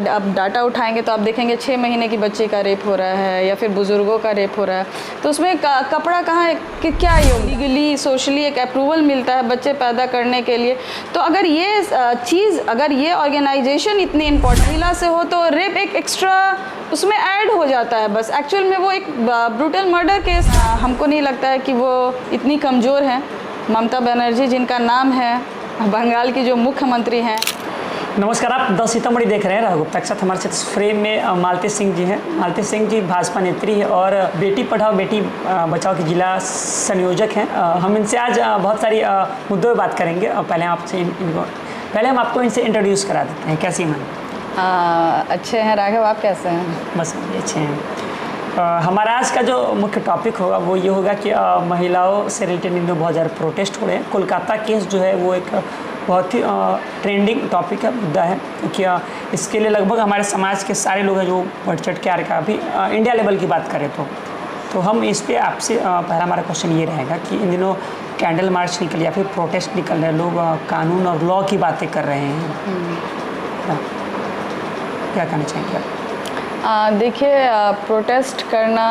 अब डाटा उठाएंगे तो आप देखेंगे 6 महीने की बच्ची का रेप हो रहा है या फिर बुज़ुर्गों का रेप हो रहा है। तो उसमें कपड़ा कहाँ है कि क्या योग लीगली सोशली एक अप्रूवल मिलता है बच्चे पैदा करने के लिए। तो अगर ये चीज़, अगर ये ऑर्गेनाइजेशन इतनी इम्पोर्टेंट महिला से हो तो रेप एक एक्स्ट्रा उसमें ऐड हो जाता है। बस एक्चुअल में वो एक ब्रूटल मर्डर केस। हमको नहीं लगता है कि वो इतनी कमज़ोर हैं। ममता बनर्जी जिनका नाम है, बंगाल की जो मुख्यमंत्री हैं। नमस्कार, आप 10 सीतामढ़ी देख रहे हैं। राहुल गुप्ता के साथ हमारे साथ इस फ्रेम में मालती सिंह जी हैं। मालती सिंह जी भाजपा नेत्री है और बेटी पढ़ाओ बेटी बचाओ के जिला संयोजक हैं। हम इनसे आज बहुत सारी मुद्दों पर बात करेंगे। पहले हम आपको इनसे इंट्रोड्यूस करा देते हैं। कैसी मैम? अच्छे हैं राघव, आप कैसे हैं? बस अच्छे हैं। हमारा आज का जो मुख्य टॉपिक होगा वो ये होगा कि महिलाओं से रिलेटेड इनमें बहुत ज़्यादा प्रोटेस्ट हो रहे हैं। कोलकाता केस जो है वो एक बहुत ही ट्रेंडिंग टॉपिक है, मुद्दा है, क्योंकि इसके लिए लगभग हमारे समाज के सारे लोग हैं जो बढ़ चढ़ के आ रहे हैं। अभी इंडिया लेवल की बात करें तो हम इस पर आपसे पहला हमारा क्वेश्चन ये रहेगा कि इन दिनों कैंडल मार्च निकल या फिर प्रोटेस्ट निकल रहे हैं, लोग कानून और लॉ की बातें कर रहे हैं, क्या कहना चाहेंगे आप? देखिए, प्रोटेस्ट करना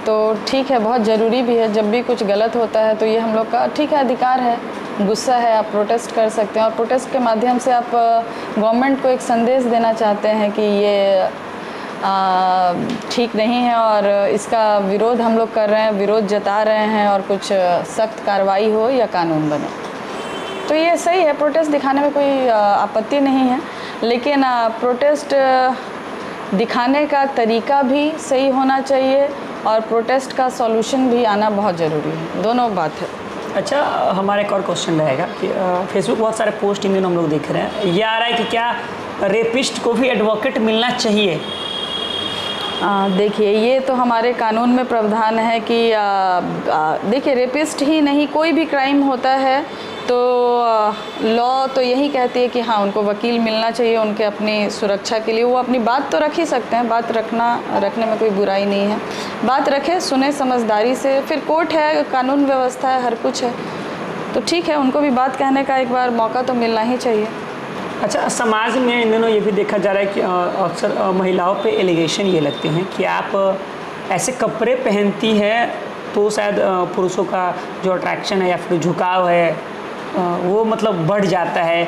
तो ठीक है, बहुत ज़रूरी भी है। जब भी कुछ गलत होता है तो ये हम लोग का ठीक है, अधिकार है, गुस्सा है, आप प्रोटेस्ट कर सकते हैं। और प्रोटेस्ट के माध्यम से आप गवर्नमेंट को एक संदेश देना चाहते हैं कि ये ठीक नहीं है और इसका विरोध हम लोग कर रहे हैं, विरोध जता रहे हैं और कुछ सख्त कार्रवाई हो या कानून बने। तो ये सही है, प्रोटेस्ट दिखाने में कोई आपत्ति नहीं है, लेकिन प्रोटेस्ट दिखाने का तरीका भी सही होना चाहिए और प्रोटेस्ट का सॉल्यूशन भी आना बहुत ज़रूरी है, दोनों बात है। अच्छा, हमारा एक और क्वेश्चन रहेगा कि फेसबुक बहुत सारे पोस्ट इन दिनों हम लोग देख रहे हैं, ये आ रहा है कि क्या रेपिस्ट को भी एडवोकेट मिलना चाहिए? देखिए, ये तो हमारे कानून में प्रावधान है कि देखिए, रेपिस्ट ही नहीं, कोई भी क्राइम होता है तो लॉ तो यही कहती है कि हाँ, उनको वकील मिलना चाहिए उनके अपनी सुरक्षा के लिए। वो अपनी बात तो रख ही सकते हैं, बात रखने में कोई बुराई नहीं है। बात रखे, सुने समझदारी से, फिर कोर्ट है, कानून व्यवस्था है, हर कुछ है, तो ठीक है, उनको भी बात कहने का एक बार मौका तो मिलना ही चाहिए। अच्छा, समाज में इन दिनों ये भी देखा जा रहा है कि अक्सर महिलाओं पे एलिगेशन ये लगते हैं कि आप ऐसे कपड़े पहनती हैं तो शायद पुरुषों का जो अट्रैक्शन है या फिर झुकाव है वो मतलब बढ़ जाता है।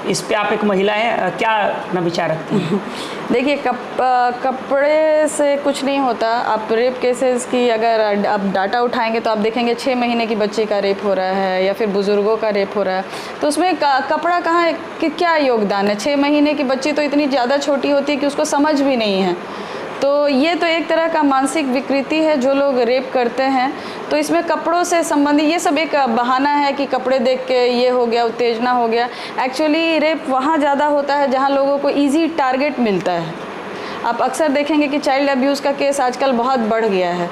इस पे आप एक महिला हैं, क्या अपना विचार रखती हैं? देखिए, कपड़े से कुछ नहीं होता। आप रेप केसेस की अगर आप डाटा उठाएंगे तो आप देखेंगे 6 महीने की बच्ची का रेप हो रहा है या फिर बुज़ुर्गों का रेप हो रहा है। तो उसमें कपड़ा कहाँ है कि क्या योगदान है? 6 महीने की बच्ची तो इतनी ज़्यादा छोटी होती है कि उसको समझ भी नहीं है। तो ये तो एक तरह का मानसिक विकृति है जो लोग रेप करते हैं। तो इसमें कपड़ों से संबंधित ये सब एक बहाना है कि कपड़े देख के ये हो गया, उत्तेजना हो गया। एक्चुअली रेप वहाँ ज़्यादा होता है जहाँ लोगों को इजी टारगेट मिलता है। आप अक्सर देखेंगे कि चाइल्ड अब्यूज़ का केस आजकल बहुत बढ़ गया है।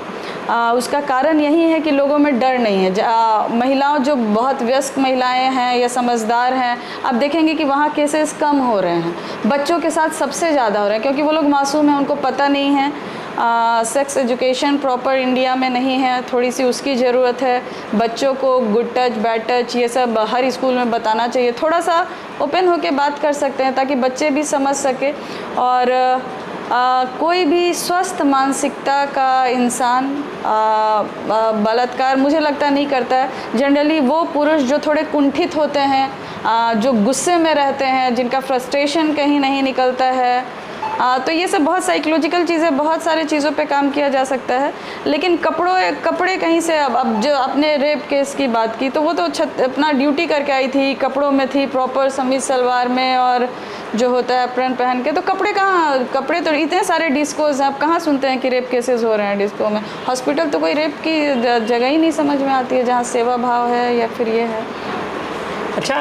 उसका कारण यही है कि लोगों में डर नहीं है। महिलाओं जो बहुत वयस्क महिलाएं हैं या समझदार हैं, आप देखेंगे कि वहाँ केसेस कम हो रहे हैं। बच्चों के साथ सबसे ज़्यादा हो रहे हैं क्योंकि वो लोग मासूम हैं, उनको पता नहीं है। सेक्स एजुकेशन प्रॉपर इंडिया में नहीं है, थोड़ी सी उसकी ज़रूरत है। बच्चों को गुड टच, बैड टच ये सब हर स्कूल में बताना चाहिए। थोड़ा सा ओपन होकर बात कर सकते हैं ताकि बच्चे भी समझ सके। और कोई भी स्वस्थ मानसिकता का इंसान बलात्कार मुझे लगता नहीं करता है। जनरली वो पुरुष जो थोड़े कुंठित होते हैं, जो गुस्से में रहते हैं, जिनका फ्रस्ट्रेशन कहीं नहीं निकलता है, तो ये सब बहुत साइकोलॉजिकल चीज़ें, बहुत सारी चीज़ों पे काम किया जा सकता है। लेकिन कपड़े कहीं से, अब जो आपने रेप केस की बात की तो वो तो अपना ड्यूटी करके आई थी, कपड़ों में थी, प्रॉपर समीज सलवार में और जो होता है अप्रन पहन के। तो कपड़े तो इतने सारे डिस्कोज हैं, आप कहाँ सुनते हैं कि रेप केसेस हो रहे हैं डिस्को में? हॉस्पिटल तो कोई रेप की जगह ही नहीं समझ में आती है जहाँ सेवा भाव है या फिर ये है। अच्छा,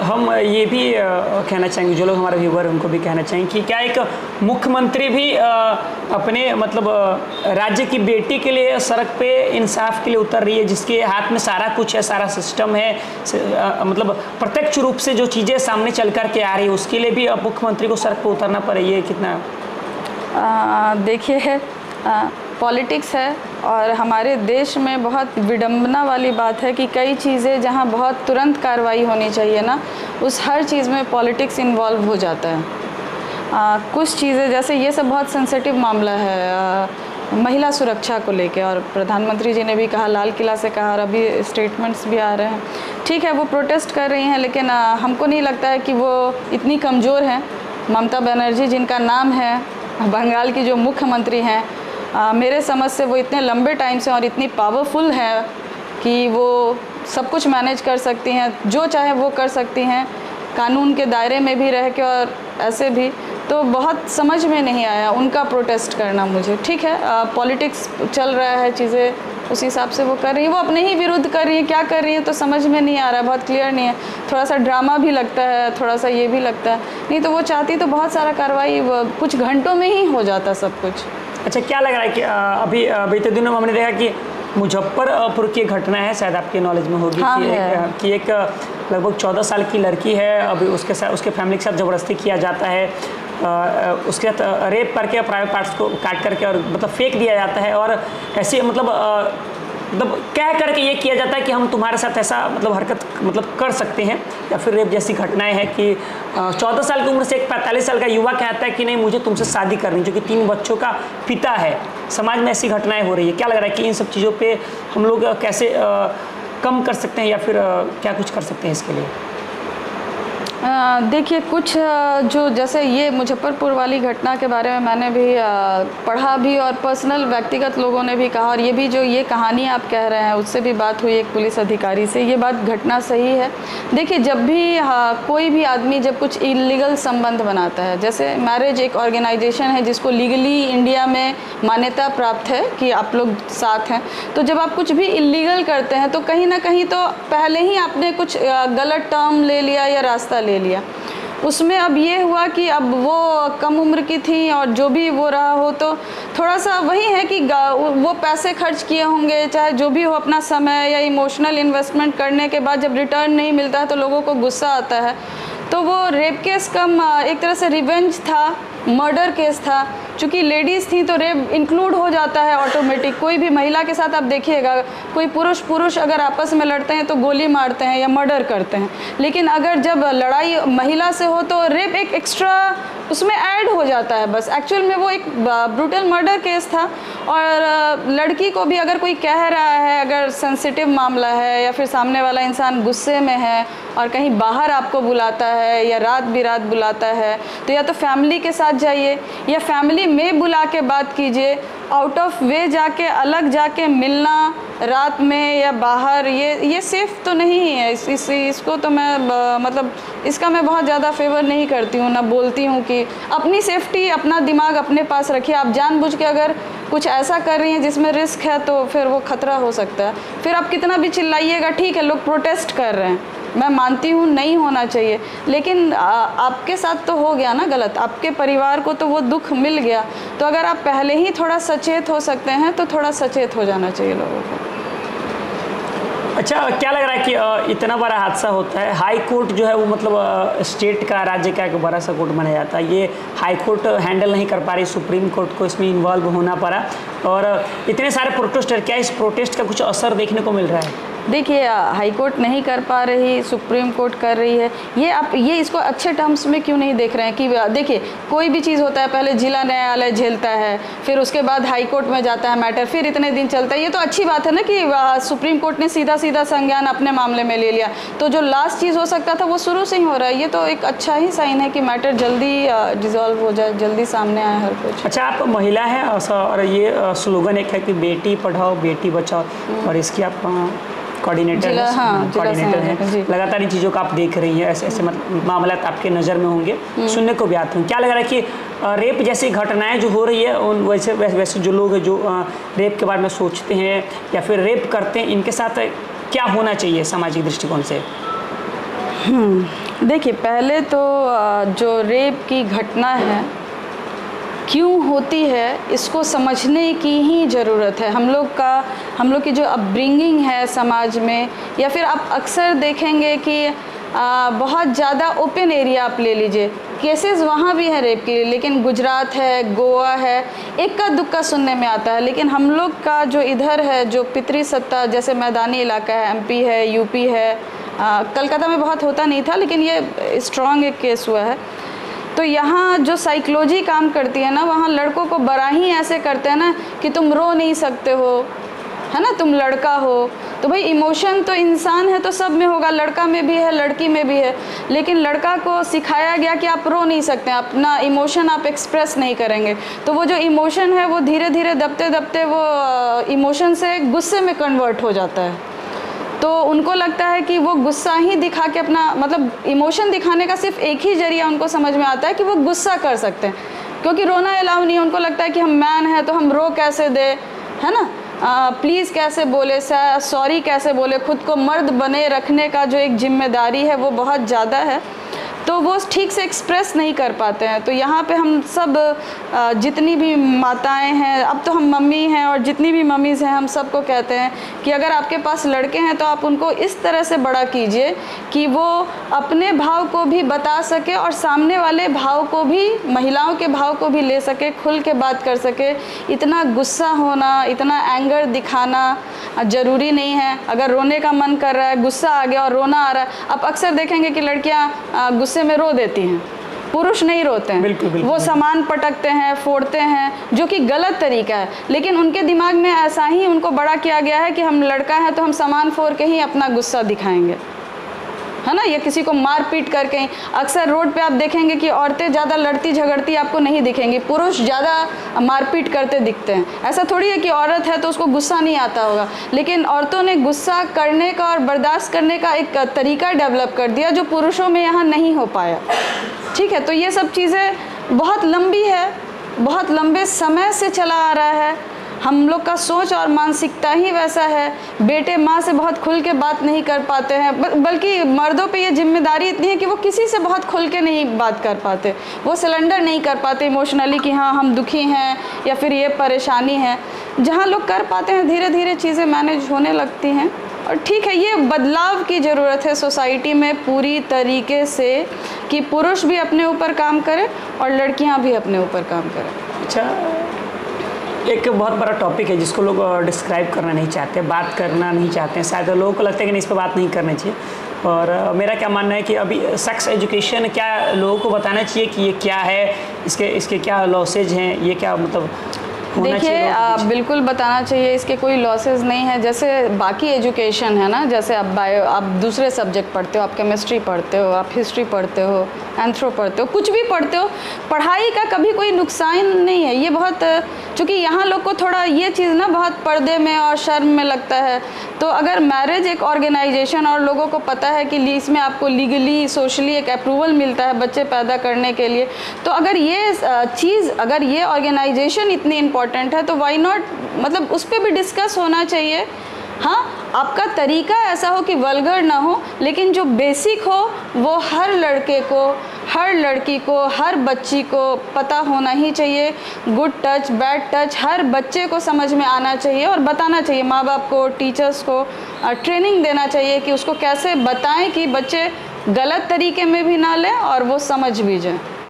हम ये भी कहना चाहेंगे, जो लोग हमारे व्यूवर उनको भी कहना चाहेंगे कि क्या एक मुख्यमंत्री भी अपने मतलब राज्य की बेटी के लिए सड़क पे इंसाफ के लिए उतर रही है, जिसके हाथ में सारा कुछ है, सारा सिस्टम है, मतलब प्रत्यक्ष रूप से जो चीज़ें सामने चल कर के आ रही है, उसके लिए भी मुख्यमंत्री को सड़क पर उतरना पड़े? ये कितना देखिए, पॉलिटिक्स है और हमारे देश में बहुत विडंबना वाली बात है कि कई चीज़ें जहां बहुत तुरंत कार्रवाई होनी चाहिए ना, उस हर चीज़ में पॉलिटिक्स इन्वॉल्व हो जाता है। कुछ चीज़ें जैसे ये सब बहुत सेंसिटिव मामला है महिला सुरक्षा को लेके, और प्रधानमंत्री जी ने भी कहा, लाल किला से कहा, और अभी स्टेटमेंट्स भी आ रहे हैं। ठीक है, वो प्रोटेस्ट कर रही हैं, लेकिन हमको नहीं लगता है कि वो इतनी कमज़ोर हैं। ममता बनर्जी जिनका नाम है, बंगाल की जो मुख्यमंत्री हैं, मेरे समझ से वो इतने लंबे टाइम से और इतनी पावरफुल हैं कि वो सब कुछ मैनेज कर सकती हैं, जो चाहे वो कर सकती हैं, कानून के दायरे में भी रह के और ऐसे भी। तो बहुत समझ में नहीं आया उनका प्रोटेस्ट करना मुझे। ठीक है, पॉलिटिक्स चल रहा है, चीज़ें उस हिसाब से वो कर रही हैं, वो अपने ही विरुद्ध कर रही हैं, क्या कर रही हैं तो समझ में नहीं आ रहा है, बहुत क्लियर नहीं है। थोड़ा सा ड्रामा भी लगता है, थोड़ा सा ये भी लगता है, नहीं तो वो चाहती तो बहुत सारा कार्रवाई कुछ घंटों में ही हो जाता सब कुछ। अच्छा, क्या लग रहा है कि अभी बीते दिनों में हमने देखा कि मुजफ्फरपुर की घटना है, शायद आपके नॉलेज में होगी, हाँ, कि एक लगभग 14 साल की लड़की है, अभी उसके साथ, उसके फैमिली के साथ ज़बरदस्ती किया जाता है, उसके साथ रेप करके प्राइवेट पार्ट्स को काट करके और मतलब फेंक दिया जाता है, और ऐसी मतलब कह करके ये किया जाता है कि हम तुम्हारे साथ ऐसा मतलब हरकत मतलब कर सकते हैं, या फिर रेप जैसी घटनाएं हैं कि 14 साल की उम्र से एक 45 साल का युवा कहता है कि नहीं मुझे तुमसे शादी करनी, जो कि 3 बच्चों का पिता है। समाज में ऐसी घटनाएं हो रही है, क्या लग रहा है कि इन सब चीज़ों पे हम लोग कैसे कम कर सकते हैं, या फिर क्या कुछ कर सकते हैं इसके लिए? देखिए, कुछ जो जैसे ये मुजफ्फरपुर वाली घटना के बारे में मैंने भी पढ़ा भी, और पर्सनल व्यक्तिगत लोगों ने भी कहा, और ये भी जो ये कहानी आप कह रहे हैं उससे भी बात हुई एक पुलिस अधिकारी से, ये बात घटना सही है। देखिए, जब भी कोई भी आदमी जब कुछ इलीगल संबंध बनाता है, जैसे मैरिज एक ऑर्गेनाइजेशन है जिसको लीगली इंडिया में मान्यता प्राप्त है कि आप लोग साथ हैं, तो जब आप कुछ भी इलीगल करते हैं तो कहीं ना कहीं तो पहले ही आपने कुछ गलत टर्म ले लिया या रास्ता ले लिया। उसमें अब ये हुआ कि अब वो कम उम्र की थी, और जो भी वो रहा हो तो थोड़ा सा वही है कि वो पैसे खर्च किए होंगे, चाहे जो भी हो, अपना समय या इमोशनल इन्वेस्टमेंट करने के बाद जब रिटर्न नहीं मिलता है तो लोगों को गुस्सा आता है। तो वो रेप केस कम एक तरह से रिवेंज था, मर्डर केस था, चूँकि लेडीज़ थी तो रेप इंक्लूड हो जाता है ऑटोमेटिक। कोई भी महिला के साथ आप देखिएगा, कोई पुरुष अगर आपस में लड़ते हैं तो गोली मारते हैं या मर्डर करते हैं, लेकिन अगर जब लड़ाई महिला से हो तो रेप एक एक्स्ट्रा उसमें ऐड हो जाता है। बस एक्चुअल में वो एक ब्रूटल मर्डर केस था, और लड़की को भी अगर कोई कह रहा है, अगर सेंसिटिव मामला है या फिर सामने वाला इंसान गुस्से में है और कहीं बाहर आपको बुलाता है या रात बिरात बुलाता है, तो या तो फैमिली के साथ जाइए या फैमिली में बुला के बात कीजिए। आउट ऑफ वे जाके अलग जाके मिलना रात में या बाहर, ये सेफ़ तो नहीं है। इसको तो मैं मतलब इसका मैं बहुत ज़्यादा फेवर नहीं करती हूँ, ना बोलती हूँ कि अपनी सेफ्टी, अपना दिमाग अपने पास रखिए। आप जानबूझ के अगर कुछ ऐसा कर रही हैं जिसमें रिस्क है तो फिर वो खतरा हो सकता है। फिर आप कितना भी चिल्लाइएगा, ठीक है लोग प्रोटेस्ट कर रहे हैं, मैं मानती हूँ नहीं होना चाहिए, लेकिन आपके साथ तो हो गया ना गलत, आपके परिवार को तो वो दुख मिल गया। तो अगर आप पहले ही थोड़ा सचेत हो सकते हैं तो थोड़ा सचेत हो जाना चाहिए लोगों को। अच्छा, क्या लग रहा है कि इतना बड़ा हादसा होता है, हाई कोर्ट जो है वो मतलब स्टेट का, राज्य का एक बड़ा सा कोर्ट माना जाता है, ये हाई कोर्ट हैंडल नहीं कर पा रही, सुप्रीम कोर्ट को इसमें इन्वॉल्व होना पड़ा, और इतने सारे प्रोटेस्टर, क्या इस प्रोटेस्ट का कुछ असर देखने को मिल रहा है? देखिए, हाई कोर्ट नहीं कर पा रही, सुप्रीम कोर्ट कर रही है, ये इसको अच्छे टर्म्स में क्यों नहीं देख रहे हैं कि देखिए कोई भी चीज़ होता है, पहले जिला न्यायालय झेलता है, फिर उसके बाद हाई कोर्ट में जाता है मैटर, फिर इतने दिन चलता है। ये तो अच्छी बात है ना कि सुप्रीम कोर्ट ने सीधा संज्ञान अपने मामले में ले लिया, तो जो लास्ट चीज़ हो सकता था वो शुरू से ही हो रहा है। ये तो एक अच्छा ही साइन है कि मैटर जल्दी डिजॉल्व हो जाए, जल्दी सामने आए हर कुछ। अच्छा, आप महिला हैं और ये स्लोगन एक है कि बेटी पढ़ाओ बेटी बचाओ, और इसकी आप कोऑर्डिनेटर हैं, लगातार इन चीज़ों का आप देख रही हैं, ऐसे मतलब मामला आपके नज़र में होंगे, सुनने को भी आते हैं। क्या लग रहा है कि रेप जैसी घटनाएं जो हो रही है उन वैसे जो लोग जो रेप के बारे में सोचते हैं या फिर रेप करते हैं, इनके साथ क्या होना चाहिए सामाजिक दृष्टिकोण से? देखिए, पहले तो जो रेप की घटना है क्यों होती है इसको समझने की ही ज़रूरत है। हम लोग की जो अपब्रिंगिंग है समाज में, या फिर आप अक्सर देखेंगे कि बहुत ज़्यादा ओपन एरिया आप ले लीजिए, केसेस वहाँ भी हैं रेप के, लेकिन गुजरात है, गोवा है, इक्का दुक्का सुनने में आता है। लेकिन हम लोग का जो इधर है, जो पितरी सत्ता, जैसे मैदानी इलाका है, एमपी है, यूपी है, कलकत्ता में बहुत होता नहीं था लेकिन ये स्ट्रॉन्ग एक केस हुआ है। तो यहाँ जो साइकोलॉजी काम करती है ना, वहाँ लड़कों को बड़ा ही ऐसे करते हैं ना कि तुम रो नहीं सकते हो, है ना, तुम लड़का हो। तो भाई इमोशन तो इंसान है तो सब में होगा, लड़का में भी है लड़की में भी है, लेकिन लड़का को सिखाया गया कि आप रो नहीं सकते, अपना इमोशन आप एक्सप्रेस नहीं करेंगे। तो वो जो इमोशन है वो धीरे धीरे दबते दबते वो इमोशन से गुस्से में कन्वर्ट हो जाता है। तो उनको लगता है कि वो गुस्सा ही दिखा के अपना, मतलब इमोशन दिखाने का सिर्फ एक ही जरिया उनको समझ में आता है कि वो गुस्सा कर सकते हैं, क्योंकि रोना अलाउ नहीं है। उनको लगता है कि हम मैन हैं तो हम रो कैसे दे, है ना, प्लीज़ कैसे बोले, सॉरी कैसे बोले। खुद को मर्द बने रखने का जो एक जिम्मेदारी है वो बहुत ज़्यादा है, तो वो ठीक से एक्सप्रेस नहीं कर पाते हैं। तो यहाँ पे हम सब जितनी भी माताएं हैं, अब तो हम मम्मी हैं, और जितनी भी मम्मीज़ हैं हम सबको कहते हैं कि अगर आपके पास लड़के हैं तो आप उनको इस तरह से बड़ा कीजिए कि वो अपने भाव को भी बता सके और सामने वाले भाव को भी, महिलाओं के भाव को भी ले सके, खुल के बात कर सके। इतना गुस्सा होना, इतना एंगर दिखाना ज़रूरी नहीं है। अगर रोने का मन कर रहा है, गुस्सा आ गया और रोना आ रहा है, आप अक्सर देखेंगे कि लड़कियाँ गुस्से में रो देती हैं, पुरुष नहीं रोते हैं। बिल्कुल, बिल्कुल। वो सामान पटकते हैं, फोड़ते हैं, जो कि गलत तरीका है, लेकिन उनके दिमाग में ऐसा ही उनको बड़ा किया गया है कि हम लड़का हैं तो हम सामान फोड़ के ही अपना गुस्सा दिखाएंगे, है ना, या किसी को मार पीट करके। अक्सर रोड पे आप देखेंगे कि औरतें ज़्यादा लड़ती झगड़ती आपको नहीं दिखेंगी, पुरुष ज़्यादा मारपीट करते दिखते हैं। ऐसा थोड़ी है कि औरत है तो उसको गुस्सा नहीं आता होगा, लेकिन औरतों ने गुस्सा करने का और बर्दाश्त करने का एक तरीका डेवलप कर दिया जो पुरुषों में यहाँ नहीं हो पाया। ठीक है, तो ये सब चीज़ें बहुत लंबी है, बहुत लंबे समय से चला आ रहा है। हम लोग का सोच और मानसिकता ही वैसा है। बेटे माँ से बहुत खुल के बात नहीं कर पाते हैं, बल्कि मर्दों पे ये जिम्मेदारी इतनी है कि वो किसी से बहुत खुल के नहीं बात कर पाते, वो सिलेंडर नहीं कर पाते इमोशनली कि हाँ हम दुखी हैं या फिर ये परेशानी है। जहाँ लोग कर पाते हैं धीरे धीरे चीज़ें मैनेज होने लगती हैं। और ठीक है, ये बदलाव की ज़रूरत है सोसाइटी में पूरी तरीके से, कि पुरुष भी अपने ऊपर काम करें और लड़कियाँ भी अपने ऊपर काम करें। अच्छा, एक बहुत बड़ा टॉपिक है जिसको लोग डिस्क्राइब करना नहीं चाहते, बात करना नहीं चाहते हैं। शायद लोगों को लगता है कि नहीं, इस पर बात नहीं करनी चाहिए। और मेरा क्या मानना है कि अभी सेक्स एजुकेशन क्या लोगों को बताना चाहिए कि ये क्या है, इसके क्या लॉसेज हैं, ये क्या मतलब देखिए, बिल्कुल बताना चाहिए, इसके कोई लॉसेस नहीं है। जैसे बाकी एजुकेशन है ना, जैसे आप दूसरे सब्जेक्ट पढ़ते हो, आप केमिस्ट्री पढ़ते हो, आप हिस्ट्री पढ़ते हो, एंथ्रो पढ़ते हो, कुछ भी पढ़ते हो, पढ़ाई का कभी कोई नुकसान नहीं है। ये बहुत, चूँकि यहाँ लोग को थोड़ा ये चीज़ ना बहुत पर्दे में और शर्म में लगता है। तो अगर मैरिज एक ऑर्गेनाइजेशन और लोगों को पता है कि इसमें आपको लीगली सोशली एक अप्रूवल मिलता है बच्चे पैदा करने के लिए, तो अगर ये चीज़, अगर ये ऑर्गेनाइजेशन इतनी इम्पॉर्टेंट है तो वाई नॉट, मतलब उस पर भी डिस्कस होना चाहिए। हाँ, आपका तरीका ऐसा हो कि वल्गर ना हो, लेकिन जो बेसिक हो वो हर लड़के को, हर लड़की को, हर बच्ची को पता होना ही चाहिए। Good touch, bad touch her बच्चे को समझ में आना चाहिए और बताना चाहिए। माँ बाप को, टीचर्स को ट्रेनिंग देना चाहिए कि उसको कैसे बताएं कि बच्चे गलत तरीके में भी ना लें और वो समझ भी जाएं।